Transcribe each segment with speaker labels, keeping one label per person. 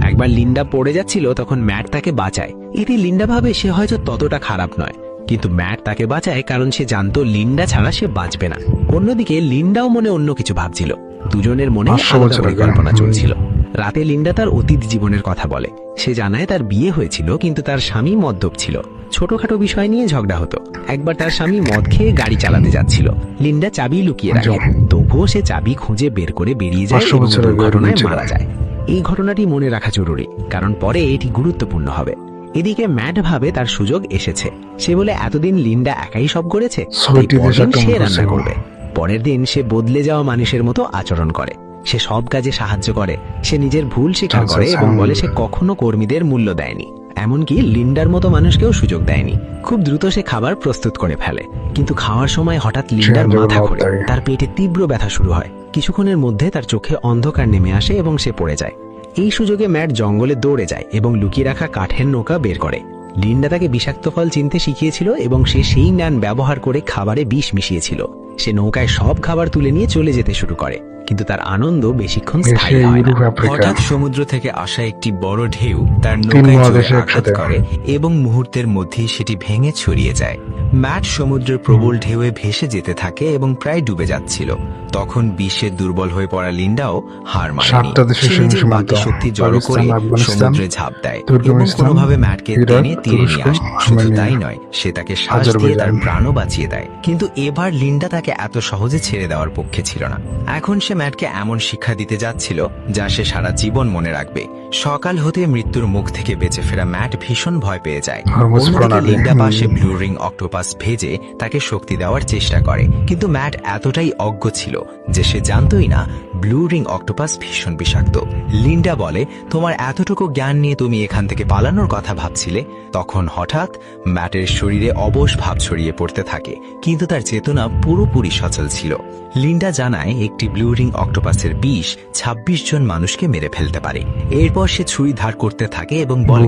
Speaker 1: একবার লিন্ডা পড়ে যাচ্ছিল, তখন ম্যাট তাকে বাঁচায়। এতে লিন্ডা ভাবে সে হয়তো ততটা খারাপ নয়, কিন্তু ম্যাট তাকে বাঁচায় কারণ সে জানতো লিন্ডা ছাড়া সে বাঁচবে না। অন্যদিকে লিন্ডাও মনে অন্য কিছু ভাবছিল। দুজনের মনে আলাদা পরিকল্পনা চলছিল। রাতে লিন্ডা তার অতীত জীবনের কথা বলে। সে জানায় তার বিয়ে হয়েছিল, কিন্তু তার স্বামী মদ্যপ ছিল। ছোটখাটো বিষয় নিয়ে ঝগড়া হতো। একবার তার স্বামী মদ খেয়ে গাড়ি চালাতে যাচ্ছিল। লিন্ডা চাবি লুকিয়ে রাখে, তবুও সে চাবি খুঁজে বের করে বেরিয়ে যায় এবং দুর্ঘটনায় মারা যায়। এই ঘটনাটি মনে রাখা জরুরি, কারণ পরে এটি গুরুত্বপূর্ণ হবে। এদিকে ম্যাট ভাবে তার সুযোগ এসেছে। সে বলে এতদিন লিন্ডা একাই সব করেছে, সে রান্না করবে। পরের দিন সে বদলে যাওয়া মানুষের মতো আচরণ করে। সে সব কাজে সাহায্য করে। সে নিজের ভুল স্বীকার করে এবং বলে সে কখনো কর্মীদের মূল্য দেয়নি, এমনকি লিন্ডার মতো মানুষকেও সুযোগ দেয়নি। খুব দ্রুত সে খাবার প্রস্তুত করে ফেলে, কিন্তু খাওয়ার সময় হঠাৎ লিন্ডার মাথা ঘোরে। তার পেটে তীব্র ব্যথা শুরু হয়। কিছুক্ষণের মধ্যে তার চোখে অন্ধকার নেমে আসে এবং সে পড়ে যায়। এই সুযোগে ম্যাট জঙ্গলে দৌড়ে যায় এবং লুকিয়ে রাখা কাঠের নৌকা বের করে। লিন্ডা তাকে বিষাক্ত ফল চিনতে শিখিয়েছিল এবং সে সেই জ্ঞান ব্যবহার করে খাবারে বিষ মিশিয়েছিল। সে নৌকায় সব খাবার তুলে নিয়ে চলে যেতে শুরু করে, কিন্তু তার আনন্দ বেশিক্ষণ স্থায়ী হয় না।
Speaker 2: হঠাৎ সমুদ্র থেকে আসা একটি বড় ঢেউ তার নৌকায় আঘাত করে এবং মুহূর্তের মধ্যেই সেটি ভেঙে ছড়িয়ে যায়। ম্যাট সমুদ্রের প্রবল ঢেউয়ে ভেসে যেতে থাকে এবং প্রায় ডুবে যাচ্ছিল। তখন বিষে দুর্বল হয়ে পড়া লিন্ডাও হার মানেনি। সে নিজের বাকি শক্তি জড়ো করে সমুদ্রে ঝাঁপ দেয় এবং কোনোভাবে ম্যাটকে টেনে তীরে নিয়ে আসে। শুধু তাই নয়, সে তাকে শ্বাস দিয়ে তার প্রাণও বাঁচিয়ে দেয়। কিন্তু এবার লিন্ডা তাকে এত সহজে ছেড়ে দেওয়ার পক্ষে ছিল না। এখন সে ম্যাটকে এমন শিক্ষা দিতে যাচ্ছিল যা সে সারা জীবন মনে রাখবে। সকাল হতে মৃত্যুর মুখ থেকে বেঁচে ফেরা ম্যাট ভীষণ ভয় পেয়ে যায়। অন্যদিকে লিন্ডা পাশে ব্লু রিং অক্টোপাস ভেজে তাকে শক্তি দেওয়ার চেষ্টা করে, কিন্তু ম্যাট এতটাই অজ্ঞ ছিল যে সে জানতই না ব্লু রিং অক্টোপাস ভীষণ বিষাক্ত। লিন্ডা বলে, তোমার এতটুকু জ্ঞান নিয়ে তুমি এখান থেকে পালানোর কথা ভাবছিলে? তখন হঠাৎ ম্যাটের শরীরে অবশ ভাব ছড়িয়ে পড়তে থাকে, কিন্তু তার চেতনা পুরোপুরি সচল ছিল। লিন্ডা জানায় একটি ব্লু রিং অক্টোপাসের বিষ 26 জন মানুষকে মেরে ফেলতে পারে। এরপর সে ছুরি ধার করতে থাকে এবং বলে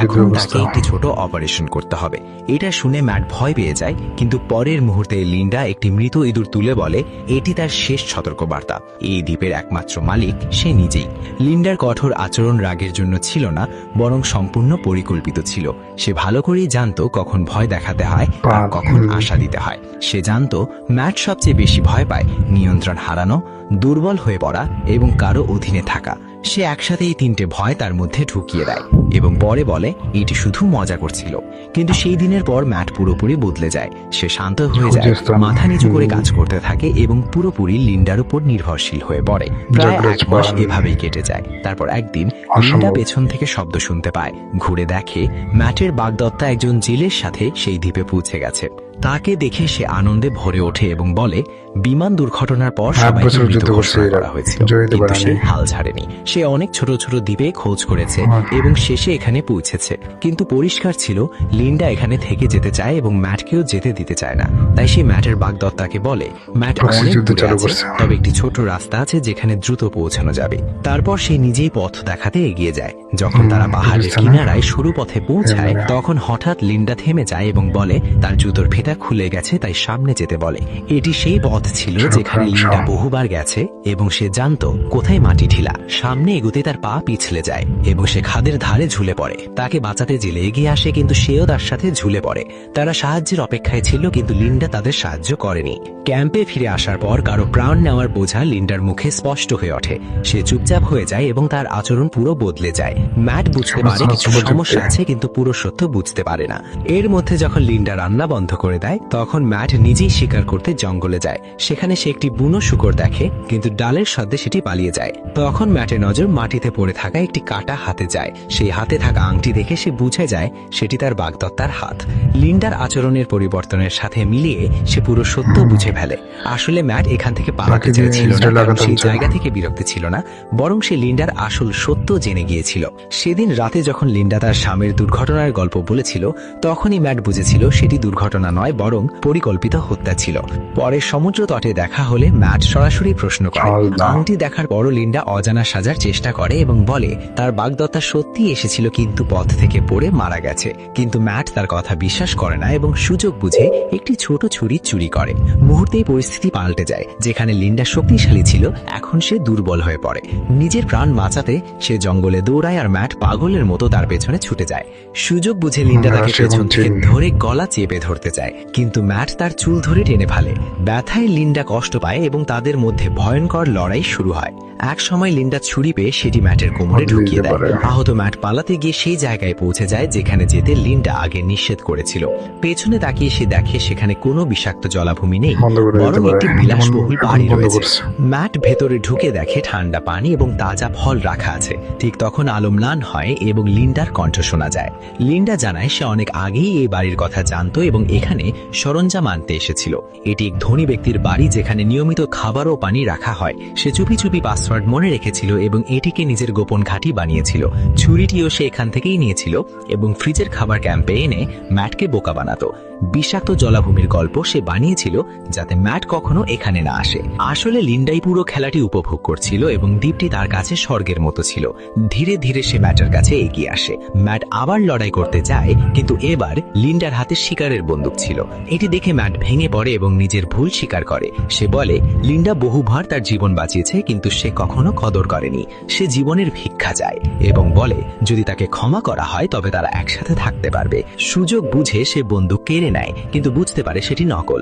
Speaker 2: এখন তাকে একটি ছোট অপারেশন করতে হবে। এটা শুনে ম্যাট ভয় পেয়ে যায়, কিন্তু পরের মুহূর্তে লিন্ডা একটি মৃত ইঁদুর তুলে বলে এটি তার শেষ সতর্কবার্তা। এই দ্বীপের একমাত্র মালিক সে নিজেই। লিন্ডার কঠোর আচরণ রাগের জন্য ছিল না, বরং সম্পূর্ণ পরিকল্পিত ছিল। সে ভালো করেই জানতো কখন ভয় দেখাতে হয় আর কখন আশা দিতে হয়। সে জানতো ম্যাট সবচেয়ে বেশি ভয় পায় নিয়ন্ত্রণ হারানো, দুর্বল হয়ে পড়া এবং কারো অধীনে থাকা। সে একসাথে এই তিনটে ভয় তার মধ্যে ঢুকিয়ে দেয় এবং পরে বলে এটি শুধু মজা করছিল। কিন্তু সেই দিনের পর ম্যাট পুরোপুরি বদলে যায়। সে শান্ত হয়ে যায়, মাথা নিচু করে কাজ করতে থাকে এবং পুরোপুরি লিন্ডার উপর নির্ভরশীল হয়ে পড়ে। প্রায় 1 মাস এভাবেই কেটে যায়। তারপর একদিন লিন্ডা পেছন থেকে শব্দ শুনতে পায়। ঘুরে দেখে ম্যাটের বাগদত্তা একজন জেলের সাথে সেই দ্বীপে পৌঁছে গেছে। তাকে দেখে সে আনন্দে ভরে ওঠে এবং বলে বিমান দুর্ঘটনার পর সবাইকে মৃত ঘোষণা করা হয়েছিল, কিন্তু সে হাল ছাড়েনি। সে অনেক ছোট ছোট দ্বীপে খোঁজ করেছে এবং শেষে এখানে পৌঁছেছে। কিন্তু পরিষ্কার ছিল লিন্ডা এখানে থেকে যেতে চায় এবং ম্যাটকেও যেতে দিতে চায় না। তাই সে ম্যাটের বাগদত্তাকে বলে ম্যাট অনেক দূরে আছে, তবে একটি ছোট রাস্তা আছে যেখানে দ্রুত পৌঁছানো যাবে। তারপর সে নিজেই পথ দেখাতে এগিয়ে যায়। যখন তারা পাহাড়ের কিনারায় সরু পথে পৌঁছায়, তখন হঠাৎ লিন্ডা থেমে যায় এবং বলে তার জুতোর ফিতা খুলে গেছে, তাই সামনে যেতে বলে। এটি সেই পথ ছিল যেখানে লিন্ডা বহুবার গেছে এবং সে জানতো কোথায় মাটি ঢিলা। সামনে এগোতে তার পা পিছলে যায় এবং সে খাদের ধারে ঝুলে পড়ে। তাকে বাঁচাতে জেলে এগিয়ে আসে, কিন্তু সেও তার সাথে ঝুলে পড়ে। তারা সাহায্যের অপেক্ষায় ছিল, কিন্তু লিন্ডা তাদের সাহায্য করেনি। ক্যাম্পে ফিরে আসার পর কারো প্রাণ নেওয়ার বোঝা লিন্ডার মুখে স্পষ্ট হয়ে ওঠে। সে চুপচাপ হয়ে যায় এবং তার আচরণ পুরো বদলে যায়। ম্যাট বুঝতে পারে কিছু সমস্যা আছে, কিন্তু পুরো সত্য বুঝতে পারে না। এর মধ্যে যখন লিন্ডা রান্না বন্ধ করে দেয়, তখন ম্যাট নিজেই শিকার করতে জঙ্গলে যায়। সেখানে সে একটি বুনো শূকর দেখে, কিন্তু ডালের শব্দে সেটি পালিয়ে যায়। তখন ম্যাটের নজর মাটিতে পড়ে থাকা একটি কাটা হাতে যায়। সেই হাতে থাকা আংটি দেখে সে বুঝে যায় সেটি তার বাগদত্তার হাত। লিন্ডার আচরণের পরিবর্তনের সাথে মিলিয়ে সে পুরো সত্য বুঝে ফেলে। আসলে ম্যাট এখান থেকে পালাতে চেয়েছিল না, কারণ সেই জায়গা থেকে বিরক্তি ছিল না, বরং সে লিন্ডার আসল সত্য জেনে গিয়েছিল। সেদিন রাতে যখন লিন্ডা তার স্বামীর দুর্ঘটনার গল্প বলেছিল, তখনই ম্যাট বুঝেছিল সেটি দুর্ঘটনা নয়,
Speaker 1: নয় বরং পরিকল্পিত হত্যা ছিল। পরে সমুদ্র তটে দেখা হলে ম্যাট সরাসরি প্রশ্ন করে। আংটি দেখার পর লিন্ডা অজানা সাজার চেষ্টা করে এবং বলে তার বাগদত্তা সত্যি এসেছিল কিন্তু পথ থেকে পড়ে মারা গেছে। কিন্তু ম্যাট তার কথা বিশ্বাস করে না এবং সুযোগ বুঝে একটি ছোট ছুরি চুরি করে। মুহূর্তেই পরিস্থিতি পাল্টে যায়। যেখানে লিন্ডা শক্তিশালী ছিল এখন সে দুর্বল হয়ে পড়ে। নিজের প্রাণ বাঁচাতে সে জঙ্গলে দৌড়ায় আর ম্যাট পাগলের মতো তার পেছনে ছুটে যায়। সুযোগ বুঝে লিন্ডা তাকে পেছন থেকে ধরে গলা চেপে ধরতে চায় কিন্তু ম্যাট তার চুল ধরে টেনে ফেলে। ব্যথায় লিন্ডা কষ্ট পায় এবং তাদের মধ্যে ভয়ঙ্কর লড়াই শুরু হয়। এক সময় লিন্ডা ছুরি পেয়ে সেটি ম্যাটের কোমরে ঢুকিয়ে দেয়। আহত ম্যাট পালাতে গিয়ে সেই জায়গায় পৌঁছে যায় যেখানে যেতে লিন্ডা আগে নিষেধ করেছিল। পেছনে তাকিয়ে সে দেখে সেখানে কোনো বিষাক্ত জলাভূমি নেই বরং একটি বিলাসবহুল বাড়ি রয়েছে। ম্যাট ভেতরে ঢুকে দেখে ঠান্ডা পানি এবং তাজা ফল রাখা আছে। ঠিক তখন আলো ম্লান হয় এবং লিন্ডার কণ্ঠ শোনা যায়। লিন্ডা জানায় সে অনেক আগেই এই বাড়ির কথা জানতো এবং এখানে সরঞ্জাম আনতে এসেছিল। এটি এক ধনী ব্যক্তির বাড়ি যেখানে নিয়মিত খাবার ও পানি রাখা হয়। সে চুপি চুপি পাসওয়ার্ড মনে রেখেছিল এবং এটিকে নিজের গোপন ঘাঁটি বানিয়েছিল। ছুরিটিও সে এখান থেকেই নিয়েছিল এবং ফ্রিজের খাবার ক্যাম্পে এনে ম্যাটকে বোকা বানাতো। বিষাক্ত জলাভূমির গল্প সে বানিয়েছিল যাতে ম্যাট কখনো এখানে না আসে। আসলে লিন্ডাই পুরো খেলাটি উপভোগ করছিল এবং দ্বীপটি তার কাছে স্বর্গের মতো ছিল। ধীরে ধীরে সে ম্যাটের কাছে এগিয়ে আসে। ম্যাট আবার লড়াই করতে যায় কিন্তু এবার লিন্ডার হাতে শিকারের বন্দুক ছিল। এটি দেখে ম্যাট ভেঙে পড়ে এবং নিজের ভুল স্বীকার করে। সে বলে লিন্ডা বহুবার তার জীবন বাঁচিয়েছে কিন্তু সে কখনো কদর করেনি। সে জীবনের ভিক্ষা চায় এবং বলে যদি তাকে ক্ষমা করা হয় তবে তারা একসাথে থাকতে পারবে। সুযোগ বুঝে সে বন্দুক কেড়ে নেয় কিন্তু বুঝতে পারে সেটি নকল।